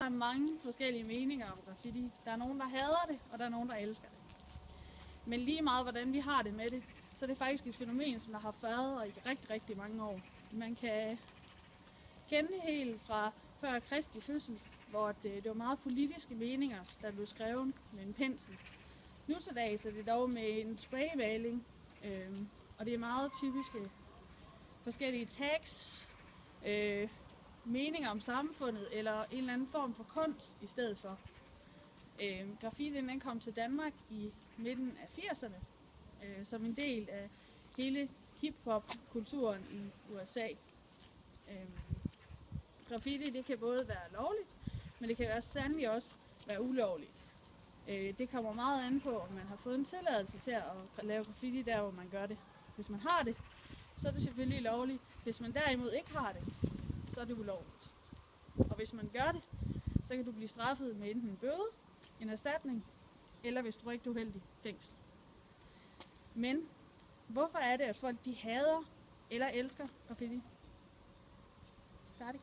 har mange forskellige meninger om graffiti. Der er nogen, der hader det, og der er nogen, der elsker det. Men lige meget hvordan vi har det med det, så er det faktisk et fænomen, som der har været i rigtig, rigtig mange år. Man kan kende det helt fra før Kristi fødsel, hvor det var meget politiske meninger, der blev skrevet med en pensel. Nu til dags er det dog med en spraymaling, og det er meget typiske forskellige tags, meninger om samfundet eller en eller anden form for kunst i stedet for. Graffitien den kom til Danmark i midten af 80'erne som en del af hele hip-hop-kulturen i USA. Graffiti det kan både være lovligt, men det kan også sandelig også være ulovligt. Det kommer meget an på, om man har fået en tilladelse til at lave graffiti der, hvor man gør det. Hvis man har det, så er det selvfølgelig lovligt. Hvis man derimod ikke har det, så er det ulovligt. Og hvis man gør det, så kan du blive straffet med enten en bøde, en erstatning, eller hvis du er rigtig uheldig, fængsel. Men hvorfor er det, at folk de hader eller elsker graffiti? Færdig.